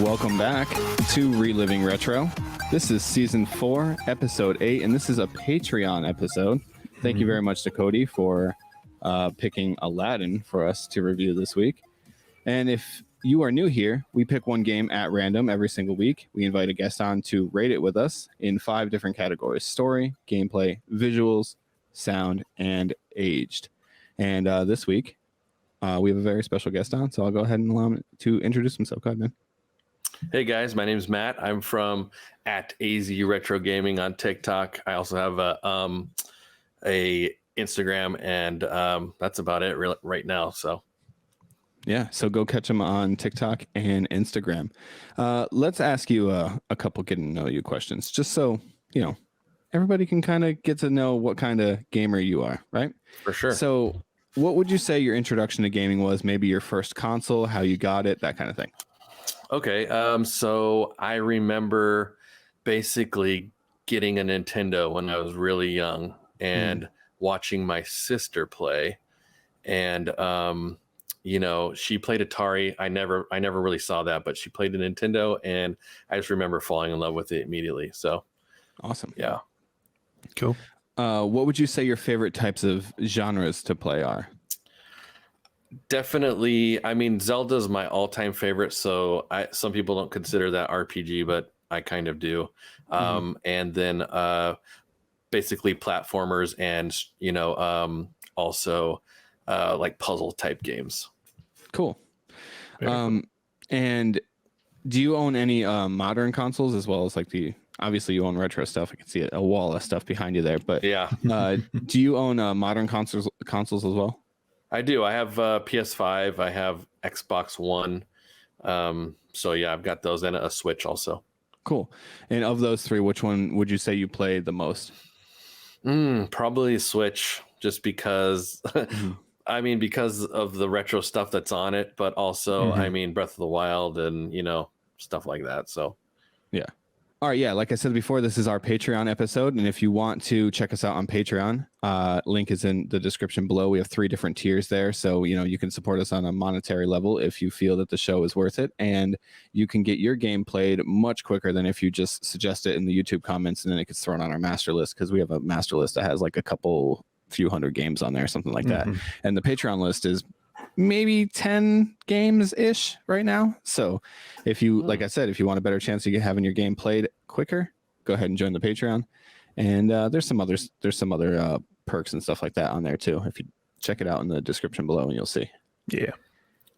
Welcome back to Reliving Retro. This is Season 4, Episode 8, and this is a Patreon episode. Thank you very much to Cody for picking Aladdin for us to review this week. And if you are new here, we pick one game at random every single week. We invite a guest on to rate it with us in 5 different categories: story, gameplay, visuals, sound, and aged. And this week, we have a very special guest on, so I'll go ahead and allow him to introduce himself. Go ahead, man. Hey guys, my name is Matt. I'm from @AzRetroGaming on TikTok. I also have a Instagram, and that's about it right now. So yeah, so go catch him on TikTok and Instagram. Let's ask you a couple getting to know you questions, just so you know everybody can kind of get to know what kind of gamer you are, right? For sure. So what would you say your introduction to gaming was? Maybe your first console, how you got it, that kind of thing. Okay, so I remember basically getting a Nintendo when I was really young and watching my sister play, and she played Atari. I never really saw that, but she played the Nintendo, and I just remember falling in love with it immediately. So awesome. Yeah, cool. What would you say your favorite types of genres to play are? Definitely. I mean, Zelda's my all-time favorite. So some people don't consider that RPG, but I kind of do. And then basically platformers and, also like puzzle type games. Cool. And do you own any modern consoles as well as like obviously you own retro stuff. I can see a wall of stuff behind you there, but yeah. Do you own modern consoles as well? I do. I have PS5. I have Xbox One. So yeah, I've got those and a Switch also. Cool. And of those 3, which one would you say you play the most? Probably Switch, just because, I mean, because of the retro stuff that's on it, but also, I mean, Breath of the Wild and, stuff like that. So yeah. All right, yeah, like I said before, this is our Patreon episode, and if you want to check us out on Patreon, link is in the description below. We have 3 different tiers there, so you can support us on a monetary level if you feel that the show is worth it, and you can get your game played much quicker than if you just suggest it in the YouTube comments, and then it gets thrown on our master list, because we have a master list that has like a few hundred games on there, something like that, and the Patreon list is maybe 10 games ish right now. So if you, like I said, if you want a better chance of having your game played quicker, go ahead and join the Patreon. And there's some other perks and stuff like that on there too. If you check it out in the description below, and you'll see. Yeah.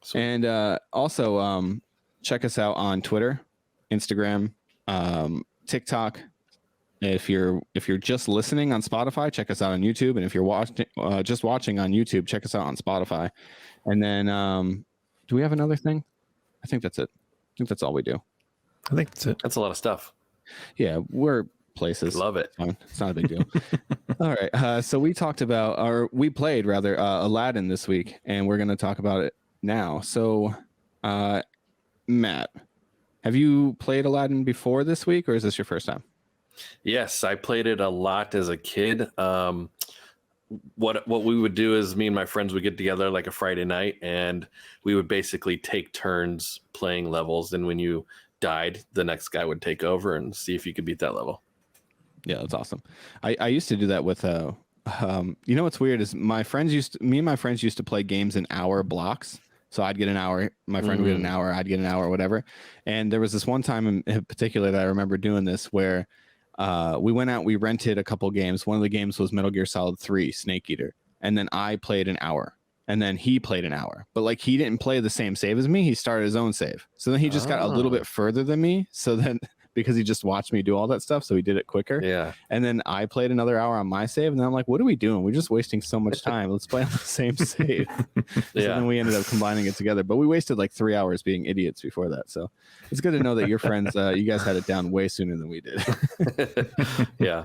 Sweet. And also check us out on Twitter, Instagram, TikTok. If you're just listening on Spotify, check us out on YouTube. And if you're just watching on YouTube, check us out on Spotify. And then, do we have another thing? I think that's it. I think that's all we do. I think that's it. That's a lot of stuff. Yeah, we're places. Love it. It's not a big deal. All right. So we played Aladdin this week, and we're going to talk about it now. So, Matt, have you played Aladdin before this week, or is this your first time? Yes, I played it a lot as a kid. What we would do is me and my friends would get together like a Friday night, and we would basically take turns playing levels. And when you died, the next guy would take over and see if you could beat that level. Yeah, that's awesome. I used to do that with what's weird is me and my friends used to play games in hour blocks. So I'd get an hour, my friend would get an hour, I'd get an hour, whatever. And there was this one time in particular that I remember doing this where we went out, we rented a couple games. One of the games was Metal Gear Solid 3 Snake Eater. And then I played an hour. And then he played an hour. But like he didn't play the same save as me. He started his own save. So then he just got a little bit further than me. So then because he just watched me do all that stuff, so he did it quicker. Yeah. And then I played another hour on my save. And then I'm like, what are we doing? We're just wasting so much time. Let's play on the same save. So then we ended up combining it together. But we wasted like 3 hours being idiots before that. So it's good to know that your friends, you guys had it down way sooner than we did. Yeah.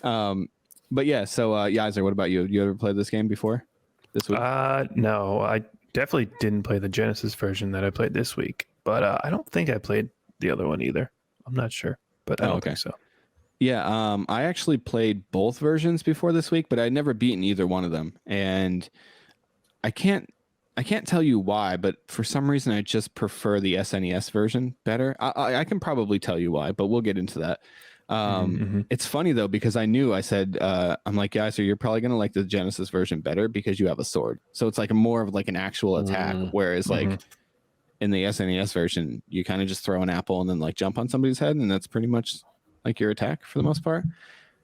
But yeah, so Yaiser, what about you? You ever played this game before? This week? No, I definitely didn't play the Genesis version that I played this week. But I don't think I played the other one either. I'm not sure, but I don't think so. Yeah, I actually played both versions before this week, but I'd never beaten either one of them. And I can't I can't tell you why, but for some reason I just prefer the SNES version better. I can probably tell you why, but we'll get into that. It's funny though, because I said, I'm like, yeah, so you're probably gonna like the Genesis version better because you have a sword. So it's like more of like an actual attack, whereas like in the SNES version, you kind of just throw an apple and then like jump on somebody's head, and that's pretty much like your attack for the most part.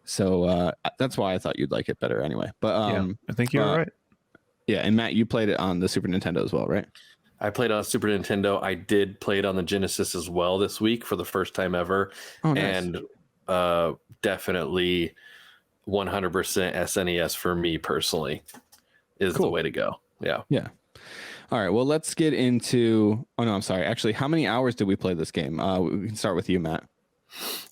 So that's why I thought you'd like it better anyway. But I think you're right. Yeah, and Matt, you played it on the Super Nintendo as well, right? I played on Super Nintendo. I did play it on the Genesis as well this week for the first time ever. Oh, nice. And definitely 100% SNES for me personally is the way to go. Yeah. Yeah. All right. Well, let's get into. Oh no, I'm sorry. Actually, how many hours did we play this game? We can start with you, Matt.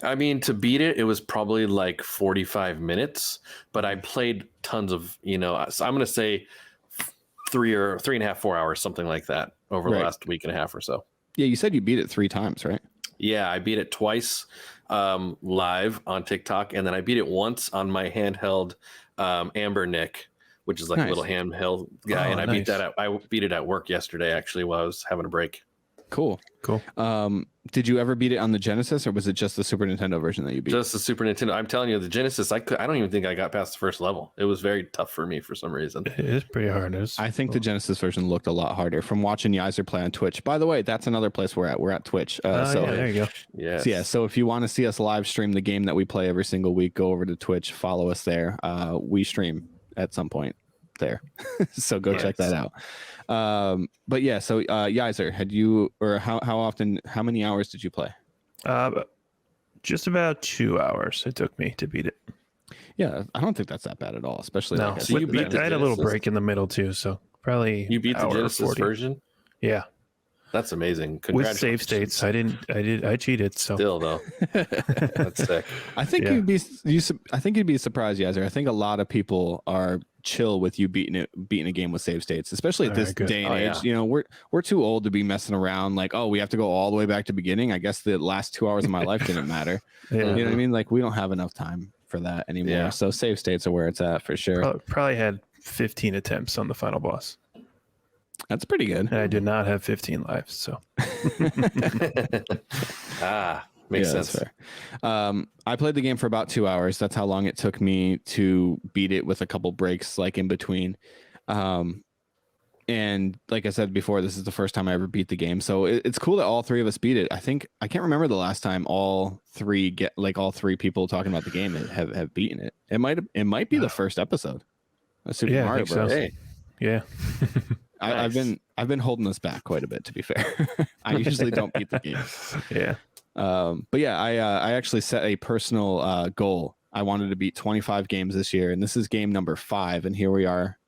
I mean, to beat it, it was probably like 45 minutes, but I played tons of, so I'm going to say 3.5, 4 hours, something like that over the last week and a half or so. Yeah. You said you beat it 3 times, right? Yeah. I beat it twice live on TikTok. And then I beat it once on my handheld Amber Nick, which is like a little handheld guy. And I beat it at work yesterday, actually, while I was having a break. Cool. Did you ever beat it on the Genesis, or was it just the Super Nintendo version that you beat? Just the Super Nintendo. I'm telling you, the Genesis, I don't even think I got past the first level. It was very tough for me for some reason. It is pretty hard. I think the Genesis version looked a lot harder from watching Yaiser play on Twitch. By the way, that's another place we're at. We're at Twitch. So there you go. Yes. So, yeah. So if you want to see us live stream the game that we play every single week, go over to Twitch, follow us there. We stream at some point there. So go check that out. But yeah, so Yaiser, had you, or how many hours did you play? Just about 2 hours it took me to beat it. Yeah, I don't think that's that bad at all, especially no. like So you beat I had a little break in the middle too, so probably you beat the Genesis version. Yeah, that's amazing. With save states. I cheated. So still though, that's sick. I think you'd be surprised, Yaiser. I think a lot of people are chill with you beating a game with save states, especially at this day and age. Yeah. We're too old to be messing around like, oh, we have to go all the way back to beginning. I guess the last 2 hours of my life didn't matter. You know what I mean? Like, we don't have enough time for that anymore. Yeah. So save states are where it's at for sure. Probably had 15 attempts on the final boss. That's pretty good. And I did not have 15 lives, so makes sense. That's fair. I played the game for about 2 hours. That's how long it took me to beat it, with a couple breaks like in between. And like I said before, this is the first time I ever beat the game, so it's cool that all three of us beat it. I can't remember the last time all three people talking about the game have beaten it. It might be the first episode of Super Mario Bros. So. Hey. Yeah. Nice. I've been holding this back quite a bit, to be fair. I usually don't beat the game. Yeah. But yeah, I actually set a personal goal. I wanted to beat 25 games this year, and this is game number 5, and here we are,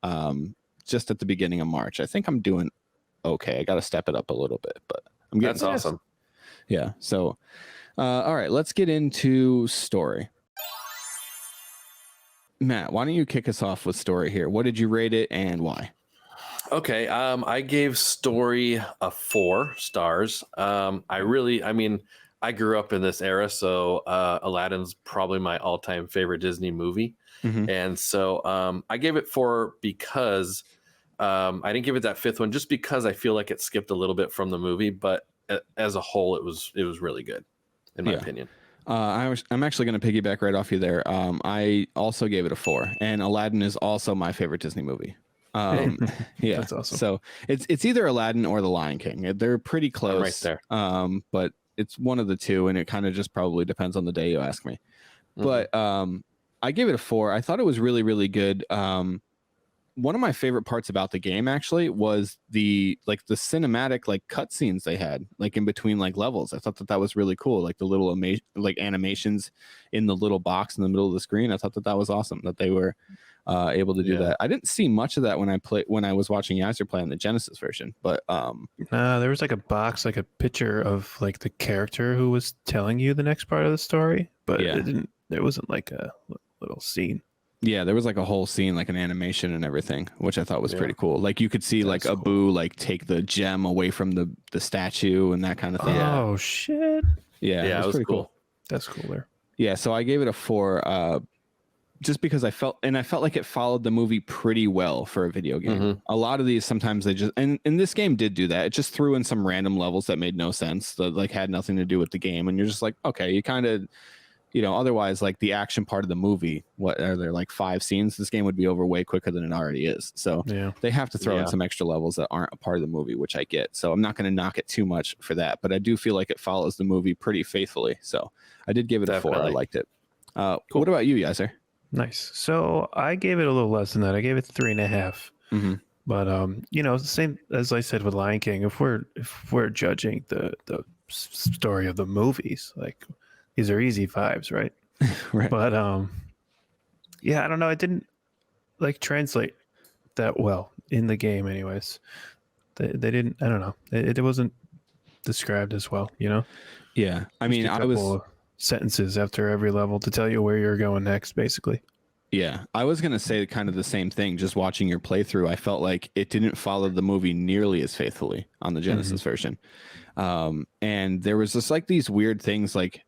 just at the beginning of March. I think I'm doing okay. I got to step it up a little bit, but I'm getting. That's awesome. Yeah. So, all right, let's get into story. Matt, why don't you kick us off with story here? What did you rate it and why? Okay. I gave story a 4 stars. I grew up in this era, so Aladdin's probably my all-time favorite Disney movie. Mm-hmm. And so I gave it 4 because I didn't give it that 5th one just because I feel like it skipped a little bit from the movie, but as a whole, it was really good, in my opinion. I'm actually going to piggyback right off you there. I also gave it a 4, and Aladdin is also my favorite Disney movie. Yeah, that's awesome. So it's either Aladdin or The Lion King. They're pretty close, right there. But it's one of the two, and it kind of just probably depends on the day you ask me. Mm-hmm. But I gave it a 4. I thought it was really, really good. One of my favorite parts about the game actually was the cinematic cutscenes they had in between levels. I thought that was really cool. Like the little animations in the little box in the middle of the screen. I thought that was awesome that they were able to do that. I didn't see much of that when I was watching Yaiser play on the Genesis version, but there was a box, a picture of the character who was telling you the next part of the story, but there wasn't a little scene. Yeah, there was a whole scene, an animation and everything, which I thought was pretty cool. You could see That's Abu take the gem away from the statue and that kind of thing. Oh shit! Yeah, it was pretty cool. That's cool there. Yeah, so I gave it a 4. just because I felt like it followed the movie pretty well for a video game. Mhm. A lot of these sometimes they just and this game did do that. It just threw in some random levels that made no sense, that like had nothing to do with the game, and you're just like, okay, you kind of, otherwise like the action part of the movie, what are there, like 5 scenes? This game would be over way quicker than it already is. So they have to throw in some extra levels that aren't a part of the movie, which I get. So I'm not going to knock it too much for that, but I do feel like it follows the movie pretty faithfully. So I did give it a 4. I liked it. Cool. What about you, Yaiser? Nice. So I gave it a little less than that. I gave it 3.5. Mm-hmm. But same as I said with Lion King. If we're judging the story of the movies, like these are easy 5s, right? Right. But I don't know. It didn't like translate that well in the game, anyways. They didn't. I don't know. It wasn't described as well. Yeah. I mean, I was sentences after every level to tell you where you're going next, basically. Yeah, I was going to say kind of the same thing. Just watching your playthrough, I felt like it didn't follow the movie nearly as faithfully on the Genesis version. And there was just like these weird things like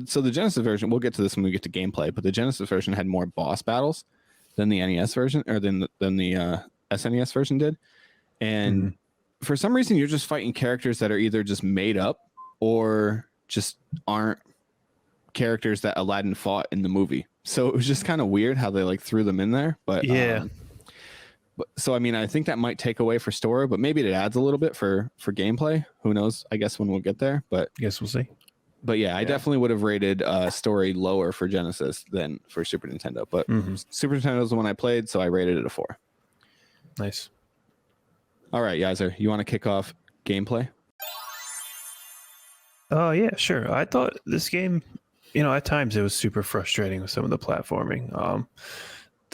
so the Genesis version, we'll get to this when we get to gameplay, but the Genesis version had more boss battles than the NES version, or than the SNES version did. And for some reason, you're just fighting characters that are either just made up or just aren't characters that Aladdin fought in the movie. So it was just kind of weird how they like threw them in there. But so I mean, I think that might take away for story, but maybe it adds a little bit for gameplay. Who knows? I guess when we'll get there. But I guess we'll see. But I definitely would have rated story lower for Genesis than for Super Nintendo. But Super Nintendo is the one I played, so I rated it a 4. Nice. All right, Yaiser, you want to kick off gameplay? Oh yeah, sure. I thought this game, at times it was super frustrating with some of the platforming.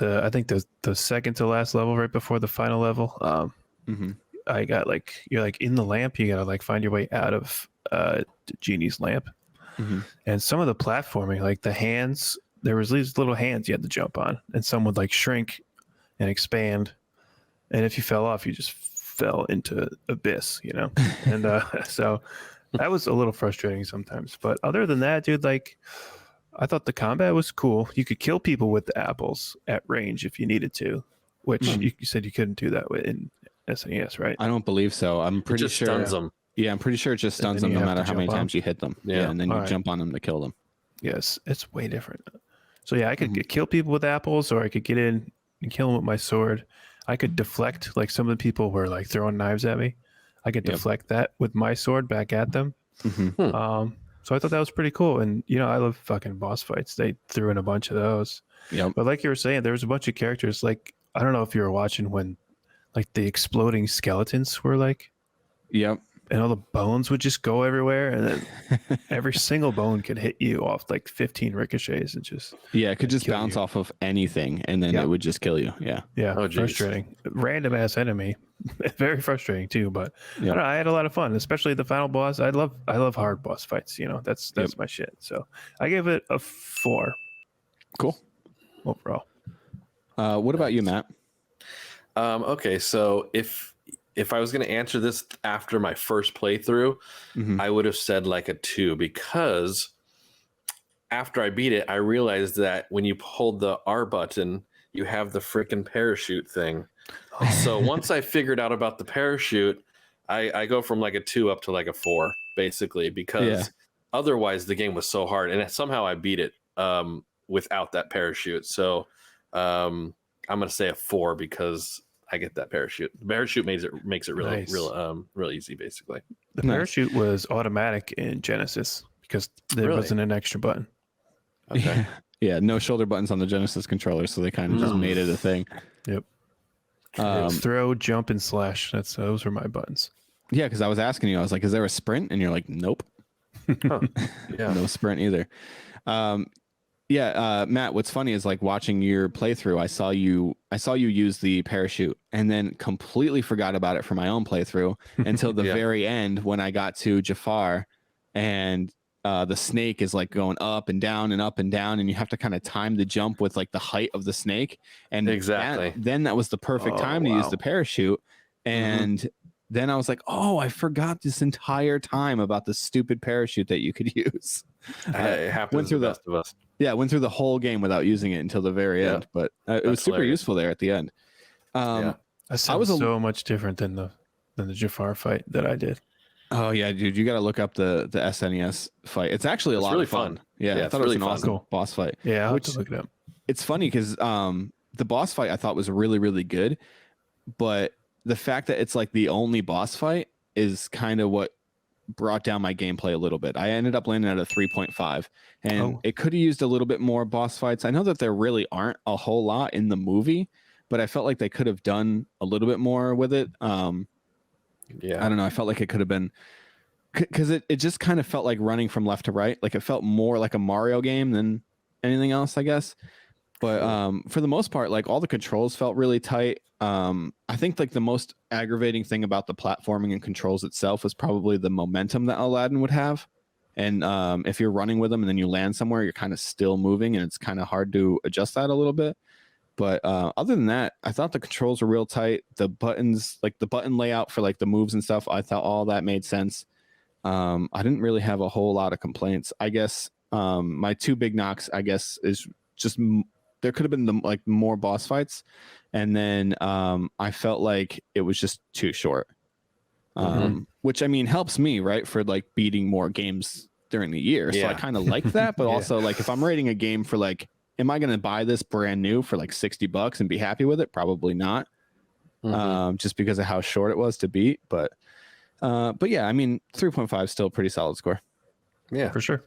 I think the second to last level, right before the final level, I got you're like in the lamp. You gotta like find your way out of the genie's lamp, and some of the platforming, like the hands, there was these little hands you had to jump on, and some would like shrink and expand, and if you fell off, you just fell into abyss, and so that was a little frustrating sometimes. But other than that, dude, like I thought the combat was cool. You could kill people with the apples at range if you needed to, which you said you couldn't do that in SNES, right? I don't believe so. I'm pretty sure. Stuns them. Yeah, I'm pretty sure it just stuns them no matter how many times you hit them. Yeah, and then you jump on them to kill them. Yes, it's way different. So I could kill people with apples, or I could get in and kill them with my sword. I could deflect, like some of the people were like throwing knives at me. I could deflect that with my sword back at them. So I thought that was pretty cool. And, I love fucking boss fights. They threw in a bunch of those. Yep. But like you were saying, there was a bunch of characters. Like, I don't know if you were watching when like the exploding skeletons were like. Yep. And all the bones would just go everywhere. And then every single bone could hit you off like 15 ricochets and just. Yeah, it could just bounce off of anything and then it would just kill you. Yeah. Yeah. Frustrating. Random ass enemy. Very frustrating too, but I don't know, I had a lot of fun, especially the final boss. I love hard boss fights. That's my shit. So I gave it a 4. Cool. Overall. What about you, Matt? Okay, so if I was going to answer this after my first playthrough, I would have said like a 2, because after I beat it, I realized that when you hold the R button, you have the freaking parachute thing. So once I figured out about the parachute, I go from like a 2 up to like a 4, basically, because otherwise the game was so hard, and somehow I beat it without that parachute. So I'm gonna say a 4 because I get that parachute. The parachute makes it really real easy, basically. The parachute was automatic in Genesis because there wasn't an extra button. Okay. Yeah, no shoulder buttons on the Genesis controller, so they kind of just made it a thing. Yep. Throw, jump, and slash. Those were my buttons. Yeah, because I was asking you, I was like, "Is there a sprint?" And you're like, "Nope." Yeah, no sprint either. Matt, what's funny is like watching your playthrough, I saw you use the parachute and then completely forgot about it for my own playthrough until the very end when I got to Jafar and the snake is like going up and down and up and down, and you have to kind of time the jump with like the height of the snake. And then that was the perfect time to use the parachute. And then I was like, oh, I forgot this entire time about the stupid parachute that you could use. It happens to the best of us. Yeah, I went through the whole game without using it until the very end, but it was super useful there at the end. That sounds so much different than the Jafar fight that I did. Oh yeah, dude, you got to look up the SNES fight. It's actually a lot of fun. Yeah, I thought it was an awesome boss fight. Yeah, I'll have to look it up. It's funny because the boss fight I thought was really, really good, but the fact that it's like the only boss fight is kind of what brought down my gameplay a little bit. I ended up landing at a 3.5, and it could have used a little bit more boss fights. I know that there really aren't a whole lot in the movie, but I felt like they could have done a little bit more with it. I don't know. I felt like it could have been, because it just kind of felt like running from left to right. Like it felt more like a Mario game than anything else, I guess. But for the most part, like all the controls felt really tight. I think like the most aggravating thing about the platforming and controls itself was probably the momentum that Aladdin would have. And if you're running with them and then you land somewhere, you're kind of still moving, and it's kind of hard to adjust that a little bit. But other than that, I thought the controls were real tight. The buttons, like the button layout for like the moves and stuff, I thought all that made sense. I didn't really have a whole lot of complaints. I guess my two big knocks, I guess, is just there could have been like more boss fights, and then I felt like it was just too short. Which I mean helps me, right, for like beating more games during the year. So I kind of like that, but also like if I'm rating a game for like, am I going to buy this brand new for like $60 and be happy with it? Probably not. Just because of how short it was to beat. But yeah, I mean, 3.5 still a pretty solid score. Yeah, for sure.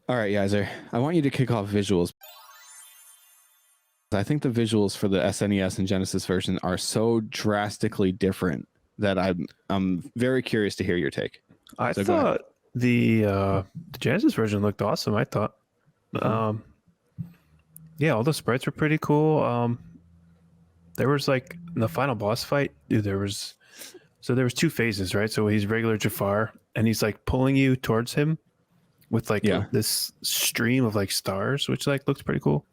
All right, Yaiser, I want you to kick off visuals. I think the visuals for the SNES and Genesis version are so drastically different that I'm very curious to hear your take. I thought the Genesis version looked awesome. I thought, yeah, all the sprites were pretty cool. There was like in the final boss fight, there was two phases, right? So he's regular Jafar, and he's like pulling you towards him with like this stream of like stars, which like looks pretty cool.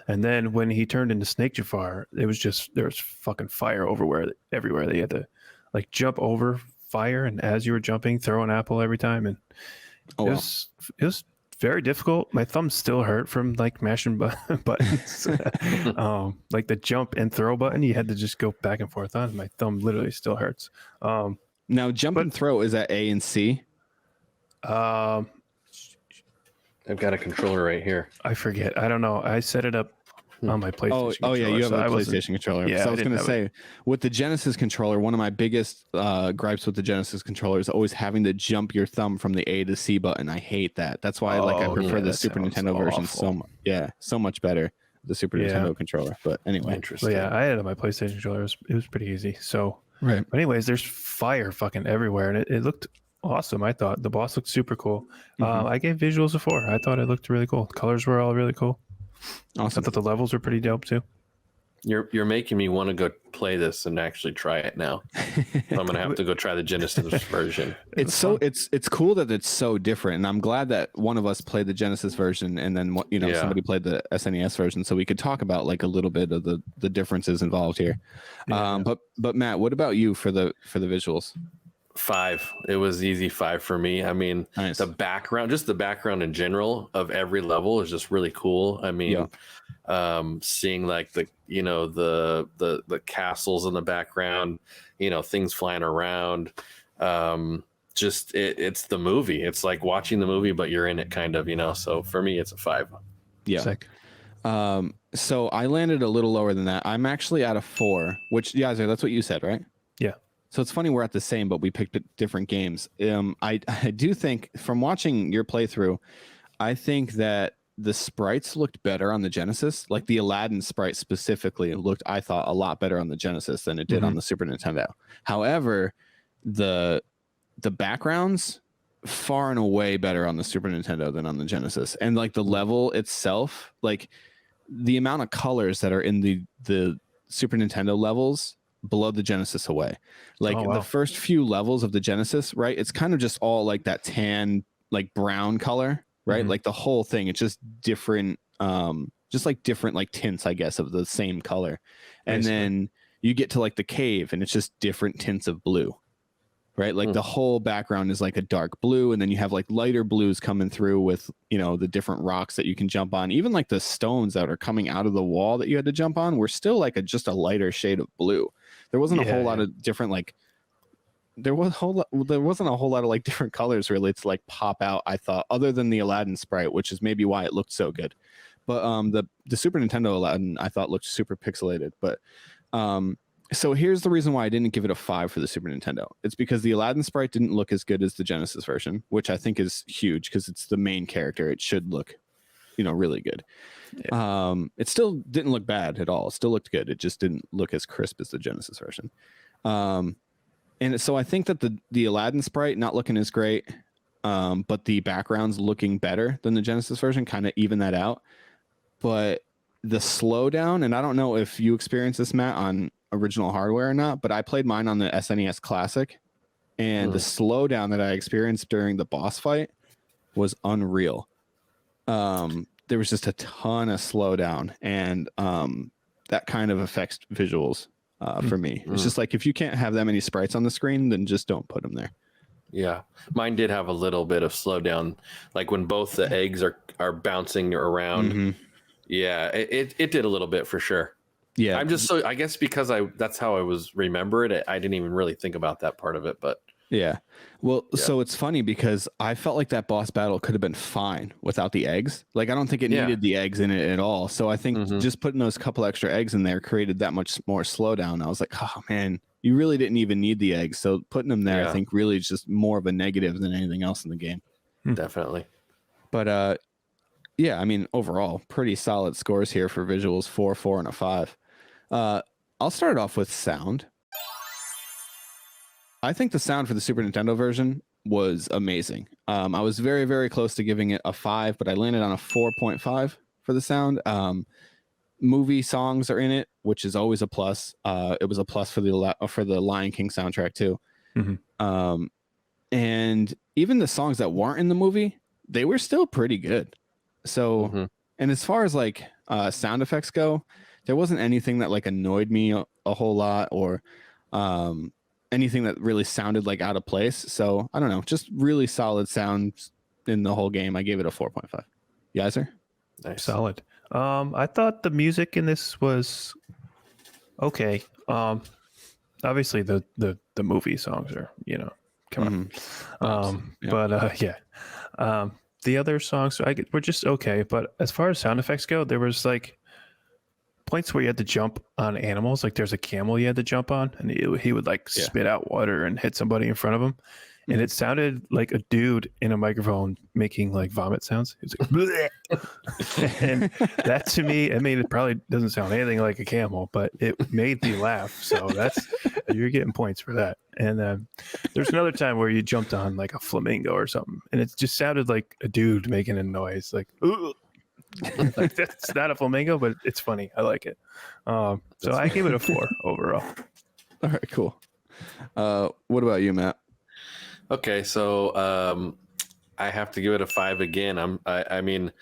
And then when he turned into Snake Jafar, there was fucking fire everywhere. They had to like jump over fire, and as you were jumping, throw an apple every time, and it was very difficult. My thumbs still hurt from like mashing buttons. Like the jump and throw button, you had to just go back and forth on. My thumb literally still hurts. Now jump and throw, is that A and C? I've got a controller right here. I forget. I don't know. I set it up on my PlayStation. Oh yeah, you have a PlayStation controller. Yeah, so I was going to say, with the Genesis controller, one of my biggest gripes with the Genesis controller is always having to jump your thumb from the A to C button. I hate that. That's why I prefer the Super Nintendo version so much better. The Super Nintendo controller. But anyway, interesting. So yeah, I had it on my PlayStation controller. It was pretty easy. So right. But anyways, there's fire fucking everywhere, and it looked awesome. I thought the boss looked super cool. I gave visuals a 4. I thought it looked really cool. The colors were all really cool. Awesome. I thought the levels were pretty dope too. You're making me want to go play this and actually try it now. I'm gonna have to go try the Genesis version. It's cool that it's so different, and I'm glad that one of us played the Genesis version, and then somebody played the SNES version, so we could talk about like a little bit of the differences involved here. But Matt, what about you for the visuals? 5. It was easy 5 for me. I mean, nice. The background in general of every level is just really cool. I mean, seeing like the castles in the background, things flying around. It's the movie. It's like watching the movie, but you're in it kind of, so for me, it's a 5. Yeah. Sick. So I landed a little lower than that. I'm actually at a 4, which that's what you said, right? Yeah. So it's funny we're at the same, but we picked different games. I do think from watching your playthrough, I think that the sprites looked better on the Genesis. Like the Aladdin sprite specifically looked, I thought, a lot better on the Genesis than it did on the Super Nintendo. However, the backgrounds far and away better on the Super Nintendo than on the Genesis. And like the level itself, like the amount of colors that are in the Super Nintendo levels below the Genesis away. Like the first few levels of the Genesis, right? It's kind of just all like that tan, like brown color, right? Like the whole thing, it's just different, just like different like tints, I guess, of the same color. And then you get to like the cave and it's just different tints of blue. right? Like the whole background is like a dark blue, and then you have like lighter blues coming through with, you know, the different rocks that you can jump on. Even like the stones that are coming out of the wall that you had to jump on were still like just a lighter shade of blue. There wasn't a whole lot of different like there wasn't a whole lot of like different colors really to like pop out, I thought, other than the Aladdin sprite, which is maybe why it looked so good. But the Super Nintendo Aladdin I thought looked super pixelated. But so here's the reason why I didn't give it a 5 for the Super Nintendo. It's because the Aladdin sprite didn't look as good as the Genesis version, which I think is huge because it's the main character. It should look, you know, really good. Yeah. It still didn't look bad at all. It still looked good. It just didn't look as crisp as the Genesis version. And so I think that the Aladdin sprite not looking as great, but the backgrounds looking better than the Genesis version kind of even that out. But the slowdown, and I don't know if you experienced this, Matt, on original hardware or not, but I played mine on the SNES Classic, and the slowdown that I experienced during the boss fight was unreal. There was just a ton of slowdown, and that kind of affects visuals for me. It's just like if you can't have that many sprites on the screen, then just don't put them there. Yeah, mine did have a little bit of slowdown, like when both the eggs are bouncing around. Yeah, it did a little bit for sure. Yeah, I'm just I guess because that's how I was remember it. I didn't even really think about that part of it, but yeah. Well, so it's funny because I felt like that boss battle could have been fine without the eggs. Like I don't think it needed the eggs in it at all. So I think just putting those couple extra eggs in there created that much more slowdown. I was like, oh man, you really didn't even need the eggs. So putting them there, I think really is just more of a negative than anything else in the game. Definitely. But yeah, I mean, overall, pretty solid scores here for visuals, 4, 4, and a 5. I'll start off with sound. I think the sound for the Super Nintendo version was amazing. I was very, very close to giving it a 5, but I landed on a 4.5 for the sound. Movie songs are in it, which is always a plus. It was a plus for the Lion King soundtrack too. And even the songs that weren't in the movie, they were still pretty good. So, and as far as like sound effects go, there wasn't anything that like annoyed me a whole lot or anything that really sounded like out of place. So I don't know, just really solid sounds in the whole game. I gave it a 4.5. Yaiser? Nice. Solid. I thought the music in this was okay. Obviously the movie songs are, you know, come on. But yeah. The other songs were just okay, but as far as sound effects go, there was like points where you had to jump on animals. Like there's a camel you had to jump on, and he would like spit out water and hit somebody in front of him, and it sounded like a dude in a microphone making like vomit sounds. He was like, and that to me, I mean, it probably doesn't sound anything like a camel, but it made me laugh. So you're getting points for that. And there's another time where you jumped on like a flamingo or something, and it just sounded like a dude making a noise, like, like that's not a flamingo, but it's funny. I like it. So I gave it a 4 overall. All right, cool. What about you, Matt? Okay, so I have to give it a 5 again. I mean,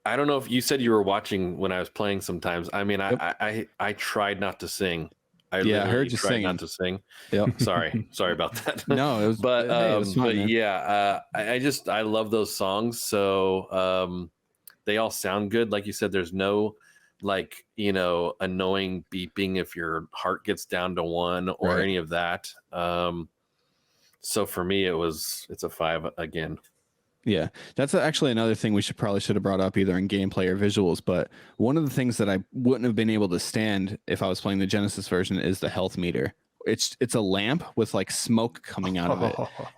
I don't know if you said you were watching when I was playing sometimes. I mean, I tried not to sing. I heard you tried not to sing. Yep. Sorry about that. No, it was, but it was fun, man. Yeah, I love those songs. So they all sound good. Like you said, there's no like, you know, annoying beeping if your heart gets down to 1 or any of that. So for me, it's a 5 again. Yeah, that's actually another thing we should have brought up either in gameplay or visuals. But one of the things that I wouldn't have been able to stand if I was playing the Genesis version is the health meter. It's a lamp with like smoke coming out of it,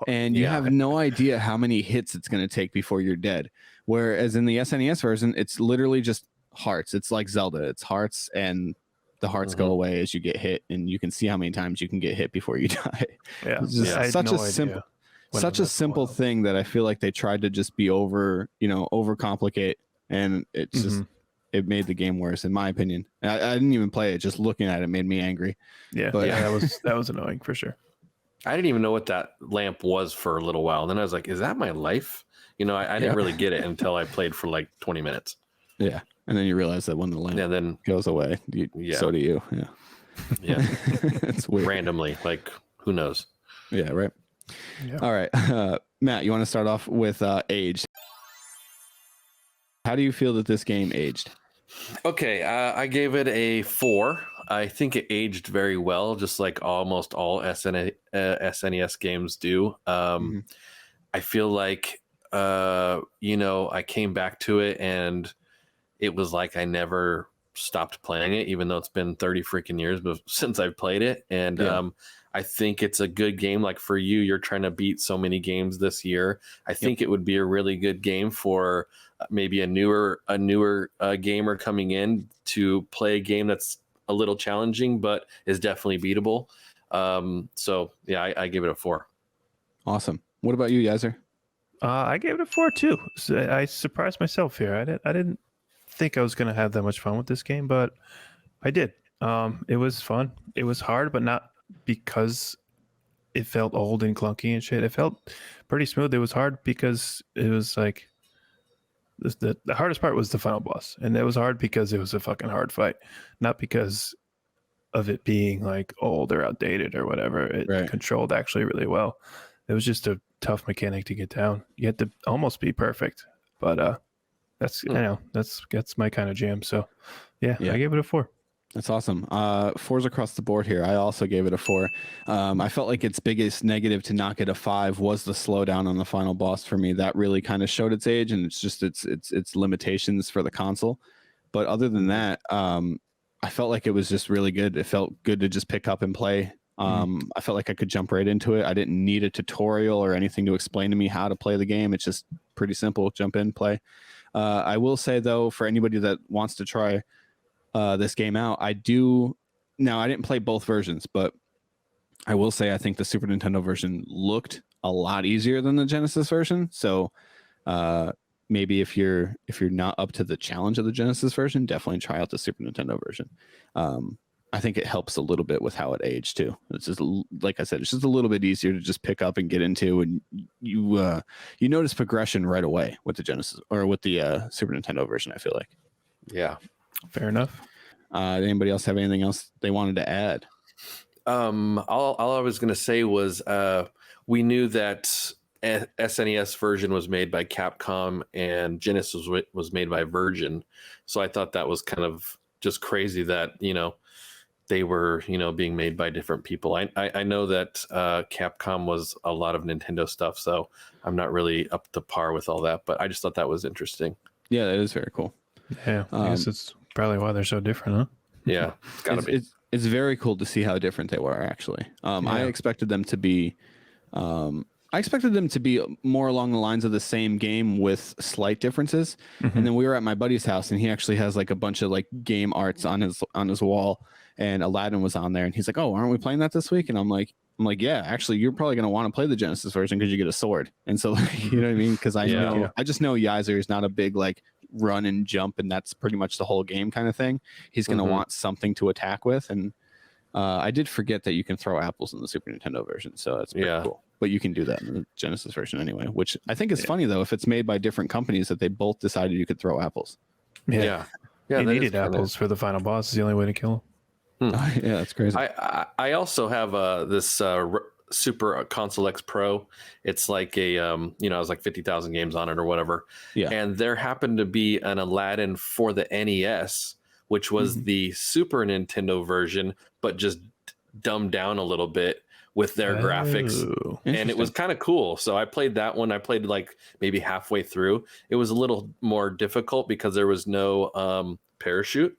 and you have no idea how many hits it's going to take before you're dead. Whereas in the SNES version, it's literally just hearts. It's like Zelda. It's hearts, and the hearts go away as you get hit, and you can see how many times you can get hit before you die. Yeah, it's just such a simple thing that I feel like they tried to just be overcomplicate, and it's just it made the game worse in my opinion. I didn't even play it; just looking at it made me angry. Yeah, but that was annoying for sure. I didn't even know what that lamp was for a little while. Then I was like, "Is that my life?" You know, I didn't really get it until I played for like 20 minutes. Yeah, and then you realize that when the lamp goes away, so do you. Yeah, yeah, it's weird. Randomly, like who knows? Yeah, right. Yeah. All right. Matt, you want to start off with aged? How do you feel that this game aged? Okay, I gave it a 4. I think it aged very well, just like almost all SNES games do. I feel like, I came back to it and it was like I never stopped playing it, even though it's been 30 freaking years since I've played it. And I think it's a good game. Like for you, you're trying to beat so many games this year. I think it would be a really good game for maybe a newer gamer coming in to play a game that's a little challenging, but is definitely beatable. So yeah, I give it a 4. Awesome. What about you, Yaiser? I gave it a 4 too. So I surprised myself here. I didn't think I was going to have that much fun with this game, but I did. It was fun. It was hard, but not because it felt old and clunky and shit. It felt pretty smooth. It was hard because it was like the hardest part was the final boss, and it was hard because it was a fucking hard fight, not because of it being like old or outdated or whatever. It controlled actually really well. It was just a tough mechanic to get down. You had to almost be perfect, but that's that's my kind of jam. So yeah, I gave it a 4. That's awesome. 4s across the board here. I also gave it a 4. I felt like its biggest negative to knock it a 5 was the slowdown on the final boss for me. That really kind of showed its age, and it's just its limitations for the console. But other than that, I felt like it was just really good. It felt good to just pick up and play. I felt like I could jump right into it. I didn't need a tutorial or anything to explain to me how to play the game. It's just pretty simple. Jump in, play. I will say, though, for anybody that wants to try this game out, I didn't play both versions, but I will say I think the Super Nintendo version looked a lot easier than the Genesis version. So maybe if you're not up to the challenge of the Genesis version, definitely try out the Super Nintendo version. I think it helps a little bit with how it aged too. It's just, like I said, it's just a little bit easier to just pick up and get into, and you notice progression right away with the Genesis or with the Super Nintendo version. I feel like. Yeah. Fair enough. Anybody else have anything else they wanted to add? All I was going to say was we knew that SNES version was made by Capcom and Genesis was made by Virgin. So I thought that was kind of just crazy that, they were, being made by different people. I know that Capcom was a lot of Nintendo stuff, so I'm not really up to par with all that, but I just thought that was interesting. Yeah, that is very cool. Yeah, I guess it's probably why they're so different, huh? Yeah, it's gotta be. It's very cool to see how different they were, actually. I expected them to be more along the lines of the same game with slight differences. And then we were at my buddy's house, and he actually has like a bunch of like game arts on his wall, and Aladdin was on there, and he's like, "Oh, aren't we playing that this week?" And I'm like, "Yeah, actually, you're probably going to want to play the Genesis version because you get a sword." And so, you know what I mean? Because I just know Yaiser is not a big like run and jump, and that's pretty much the whole game kind of thing. He's going to want something to attack with, and I did forget that you can throw apples in the Super Nintendo version, so that's pretty cool. But you can do that in the Genesis version anyway, which I think is funny though. If it's made by different companies, that they both decided you could throw apples. Yeah. You needed apples for the final boss. Is the only way to kill him. Yeah, that's crazy. I also have this Super Console X Pro. It's like a it was like 50,000 games on it or whatever. Yeah. And there happened to be an Aladdin for the NES, which was the Super Nintendo version, but just dumbed down a little bit with their graphics. And it was kind of cool. So I played that one. I played like maybe halfway through. It was a little more difficult because there was no parachute.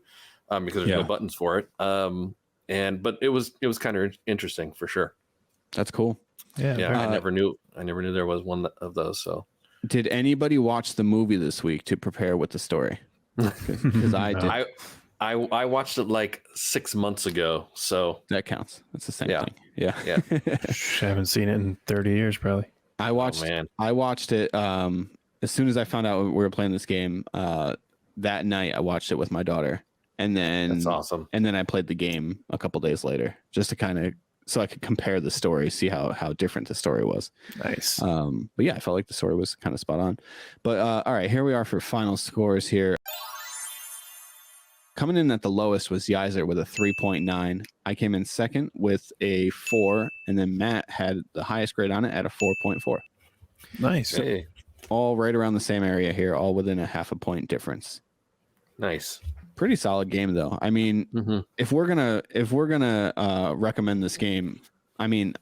Because there's no buttons for it. But it was kind of interesting for sure. That's cool. Yeah. I never knew there was one of those. So did anybody watch the movie this week to prepare with the story? Because I did. I watched it like 6 months ago, so that counts. It's the same thing. Yeah. I haven't seen it in 30 years probably. I watched it as soon as I found out we were playing this game. That night I watched it with my daughter. And then that's awesome. And then I played the game a couple days later, just to kind of so I could compare the story, see how different the story was. Nice. But yeah, I felt like the story was kind of spot on. But all right, here we are for final scores here. coming in at the lowest was Yaiser with a 3.9. I came in second with a 4, and then Matt had the highest grade on it at a 4.4. Nice. Hey, All right around the same area here, all within a half a point difference. nice. Pretty solid game though. I mean, if we're gonna recommend this game, I mean,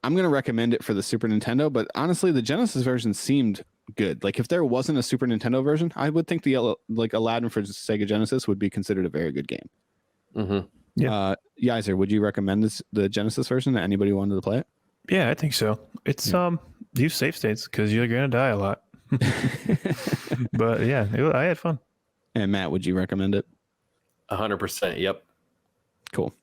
I'm gonna recommend it for the Super Nintendo, but honestly, the Genesis version seemed good. Like if there wasn't a Super Nintendo version, I would think the like Aladdin for Sega Genesis would be considered a very good game. Yeah. Yaiser, would you recommend the Genesis version to anybody who wanted to play it? Yeah, I think so. It's use safe states because you're gonna die a lot. But yeah, I had fun. And Matt, would you recommend it? 100%. Yep. Cool.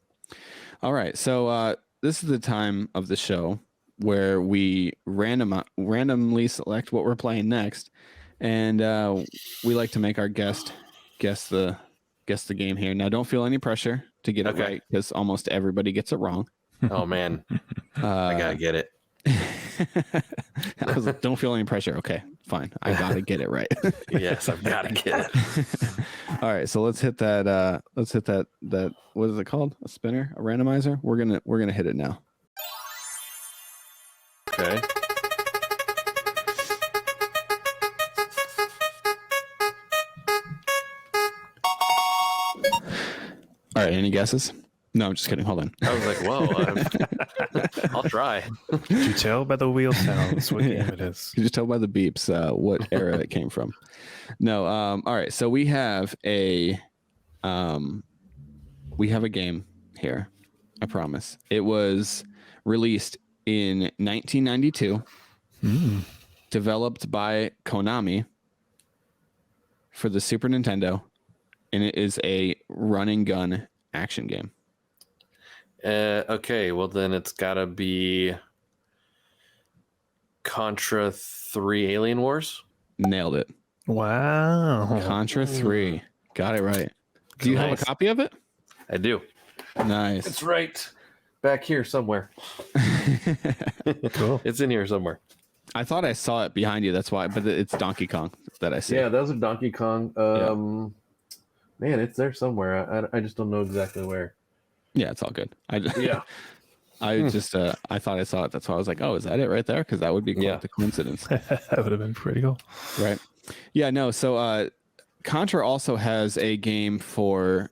All right. So this is the time of the show where we randomly select what we're playing next, and we like to make our guest guess the game here. Now, don't feel any pressure to get it right because almost everybody gets it wrong. Oh man, I gotta get it. Don't feel any pressure. Okay, fine. I gotta get it right. Yes, I've gotta get it. All right, so let's hit that. That what is it called? A spinner? A randomizer? We're gonna hit it now. Okay. All right, any guesses? No, I'm just kidding. Hold on. I was like, whoa. I'll try. Could you tell by the wheel sounds what game it is? You just tell by the beeps what era it came from. No. All right. So we have a game here. I promise. It was released in 1992, developed by Konami for the Super Nintendo, and it is a run and gun action game. Okay, well then it's gotta be Contra 3 Alien Wars. Nailed it. Wow. Contra 3. Got it right. Do you have a copy of it? I do. Nice. It's right back here somewhere. Cool. It's in here somewhere. I thought I saw it behind you. That's why, but it's Donkey Kong that I see. Yeah, those are Donkey Kong. Man, it's there somewhere. I just don't know exactly where. Yeah, it's all good. I just I thought I saw it. That's why I was like, oh, is that it right there? Because that would be quite the coincidence. That would have been pretty cool. Right. Yeah, no. So Contra also has a game for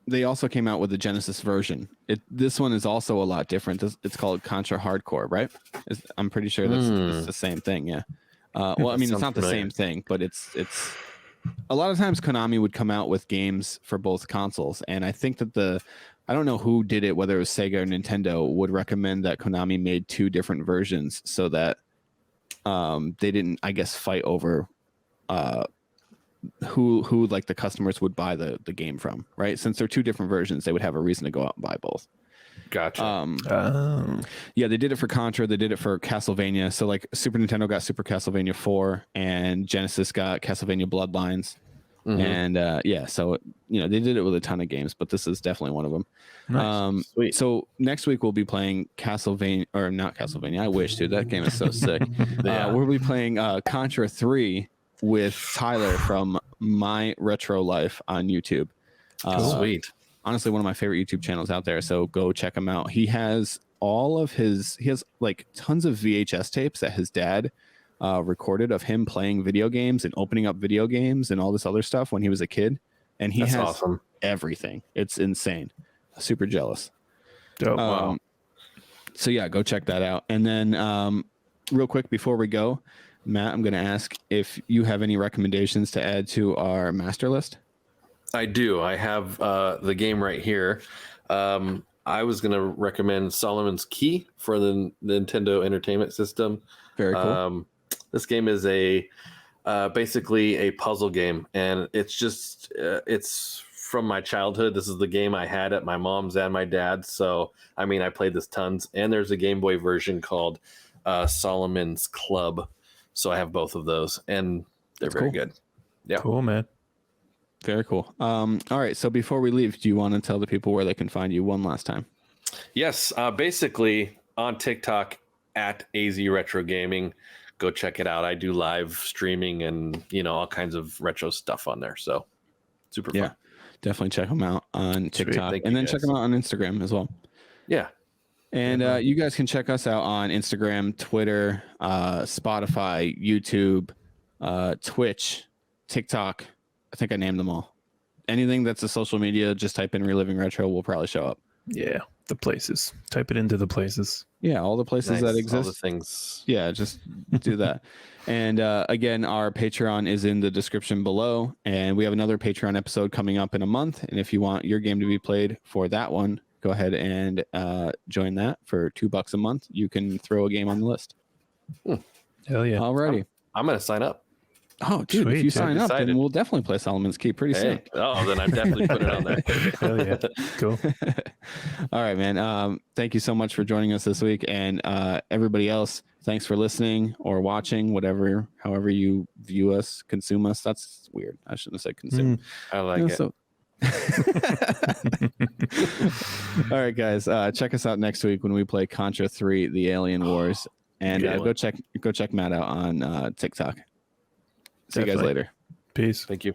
they also came out with the Genesis version. This one is also a lot different. It's called Contra Hardcore, right? I'm pretty sure it's the same thing. Yeah. Well, I mean, it's not the same thing, but it's a lot of times Konami would come out with games for both consoles, and I think that I don't know who did it, whether it was Sega or Nintendo, would recommend that Konami made two different versions so that they didn't, I guess, fight over who like the customers would buy the game from, right? Since they're two different versions, they would have a reason to go out and buy both. Gotcha. Yeah, they did it for Contra. They did it for Castlevania. So like Super Nintendo got Super Castlevania 4 and Genesis got Castlevania Bloodlines. And so they did it with a ton of games, but this is definitely one of them. Nice. Sweet. So next week we'll be playing Castlevania, or not Castlevania. I wish, dude. That game is so sick. We'll be playing Contra 3 with Tyler from My Retro Life on YouTube. Sweet. Honestly, one of my favorite YouTube channels out there. So go check him out. He has like tons of VHS tapes that his dad recorded of him playing video games and opening up video games and all this other stuff when he was a kid. And he has everything. It's insane. Super jealous. Dope. Wow. So yeah, go check that out. And then real quick before we go, Matt, I'm going to ask if you have any recommendations to add to our master list. I do. I have the game right here. I was going to recommend Solomon's Key for the Nintendo Entertainment System. Very cool. This game is basically a puzzle game, and it's from my childhood. This is the game I had at my mom's and my dad's. So, I mean, I played this tons. And there's a Game Boy version called Solomon's Club. So I have both of those, and they're very good. Yeah. Cool, man. Very cool. All right. So before we leave, do you want to tell the people where they can find you one last time? Yes. Basically on TikTok at AzRetroGaming. Go check it out. I do live streaming and all kinds of retro stuff on there. So Super Yeah, fun. definitely check them out on TikTok, Thank and you, then check guys. them out on Instagram as well. Yeah. And you guys can check us out on Instagram, Twitter, Spotify, YouTube, Twitch, TikTok. I think I named them all. Anything that's a social media, just type in Reliving Retro, will probably show up. Yeah, the places. Type it into the places. Yeah, all the places that Nice. exist. All the things. Yeah, just do that. And again, our Patreon is in the description below. And we have another Patreon episode coming up in a month. And if you want your game to be played for that one, go ahead and join that for $2 a month. You can throw a game on the list. Hell yeah. Alrighty. I'm going to sign up. Oh, dude, Sweet, if you dude. sign up, then Decided. we'll definitely play Solomon's Keep pretty soon. Oh, then I'm definitely putting it on there. Hell yeah. Cool. All right, man. Thank you so much for joining us this week. And everybody else, thanks for listening or watching, however you view us, consume us. That's weird. I shouldn't have said consume. I like it. All right, guys. Check us out next week when we play Contra 3: The Alien Wars. And go check Matt out on TikTok. See you guys later. Peace. Thank you.